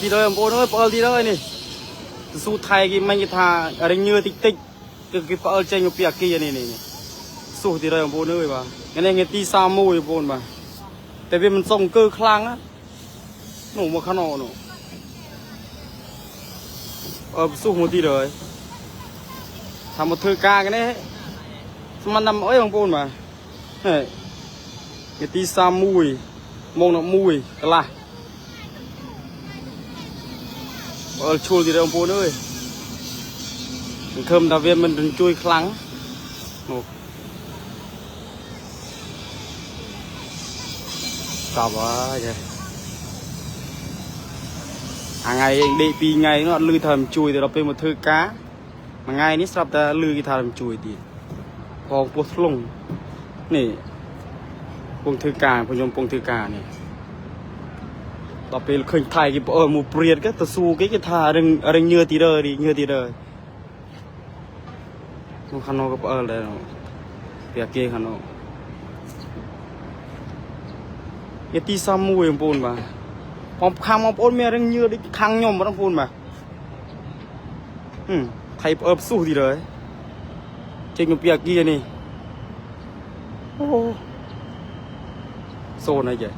thì đây bố ơi thì đây này su thay cái mấy cái thà rình như tích tích cái trên cái bìa kia này su thì đây bố ơi mà cái này nghe ti sa môi bố mà tại vì mình trồng cơ khang á nổ mà khăn nổ su một tí rồi thằng một thơ ca cái này mà nằm ấy bằng bố mà này cái ti sa mùi mông nó mùi cái là chua gì đâu ông bố ơi thơm đào viên mình đừng chui kháng sao vậy ngày đi pi ngày nó lư thầm chui thì nóเป็นmột thư cá mà ngàyนี้sắp ta lư cái thầm chui thìพอลงนี่พงthư cáพยมพงthư cáนี่ต่อไปเคยถ่ายกี่หมู่เปลี่ยนก็ตะสู้cáiท่าเรื่องเนื้อตีเด้อดิเนื้อตีเด้อมันขนมก็เลยเนาะเปียกเกยขนมยี่ตีซ้ำมวยปูนมาพอข้างมาปูนเมียเรื่องเนื้อดิข้างย่อมมาต้องปูนมาไทยสู้ตีเลยเจ๊งกับเปียกเกยนี่โอ้โซนอะไรเจ๊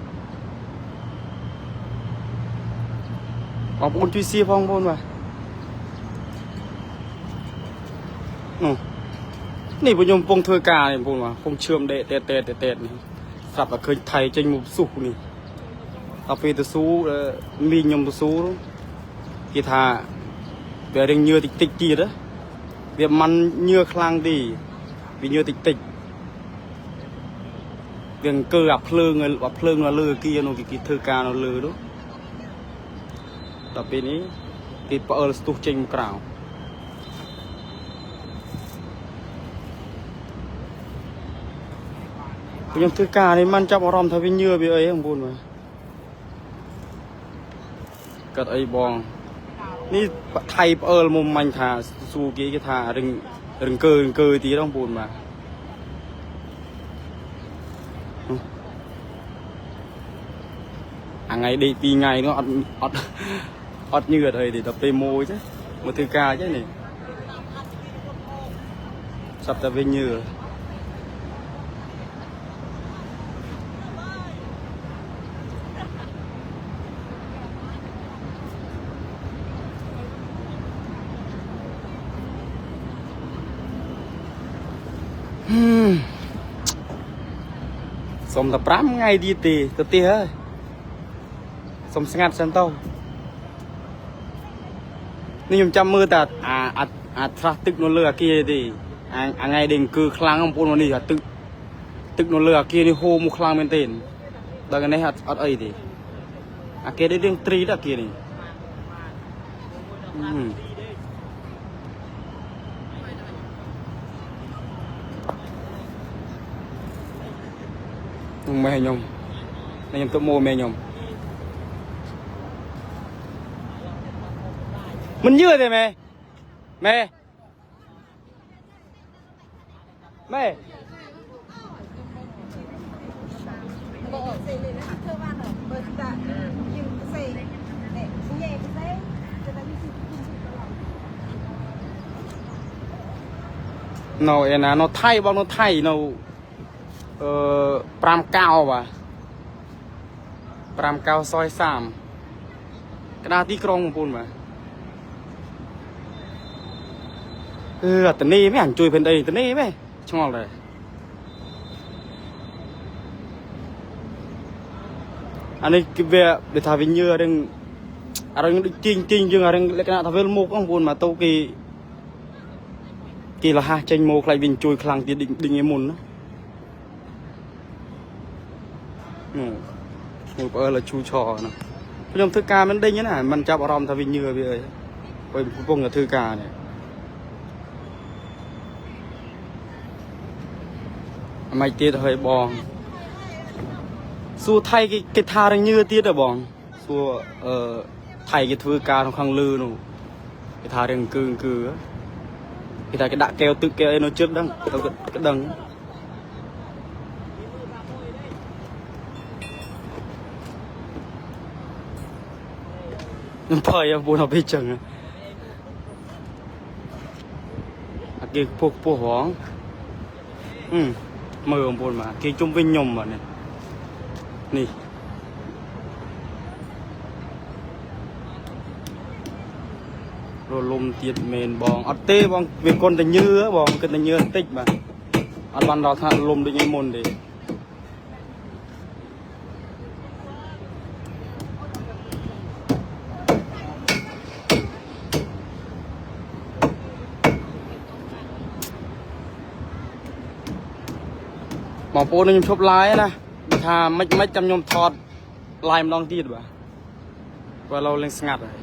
ออกอุ่นจุยซีพองบนมานี่ปุญญมปงเธอกาเนี่ยปุญมาปงเชื่อมเตะนี่สับเคยไทยเจงมุสุกนี่ต่อไปตัวซูมียมตัวซูกีตาร์เบียร์เนื้อติดจีดะเบียร์มันเนื้อคลางดีเบียร์เนื้อติดเบียร์เกลือเพลิงเราเลือกี้โนกิเธอกาเราเลือด้วยต่อไปนี้กีเปิลสตูเจงกล่าวยังถือกาในมันจับอารมณ์ทวินเยื่อไปของบุญมากัดไอบองนี่ไทยมุมมันทาสูกี้ก็ทาเรื่องเกินตีต้องบุญมาไงดีปีไงnó ọt như ở đây thì tập tê môi chứ một thứ ca chứ này sắp tập về như xong tập rắm ngay đi tập tê ơi xong ngắt sân tàuนี่ผมจำมือแต่ทรัตึกนนเรือกี้ดิไงเด้งคือคลังของปูนวันนี้ตึกนนเรือกี้นี่โฮมุคลังเป็นเต็นดังนั้นอัดไอ้ดิเกได้เด้งตรีละกี้นี่แม่ยมในยมตัวโมแม่ยมมันเยอะเลยแม่nó là nó thay bao nó thay nó pram cao và pram cao soi sàm cái đa tí krong buồn màตอนนี้ไม่หันจุยเป็นเองตอนนี้ไหมช่องเลยอันนี้คือเวลาทำวิญญาณเรื่องอะไรจริงยังอะไรเล็กน้อยทำเวลโมกของบุญมาโตกี่ละฮะเจนโมใครวิญจุยคลังตีดิ่งไอ้มุนนะlà chu trò nè nhưng thư caมันได้ยังไงมันจับอารมณ์ทวิญญาณไปเลยไปปุ่งกับthư ca này mày tiết hơi bong xua thay cái thà đang như tiết ở bong xua thay cái thư ca trong khang lư nụ cái thà đang cừ cái thà cái đạ keo tự keo nó trước đằng cái đằng มันเพยอะปูนเอาไปจังอะเกี่ยวพวกห้องมือของปูนมาเกี่ยวจุ่มวิ่งยมอ่ะเนี่ยนี่รถลมเตียดเมนบองอัดเต้บองเป็นคนแต่เนื้อบองกันแต่เนื้อติ๊กมาอันวันเราทานลมด้วยยังมนดิหมอปูนึงชอบไลน์นะถ้าไม่จำยมทอดไลน์มันลองตีดว่ะว่าเราเล่นสงัดเลย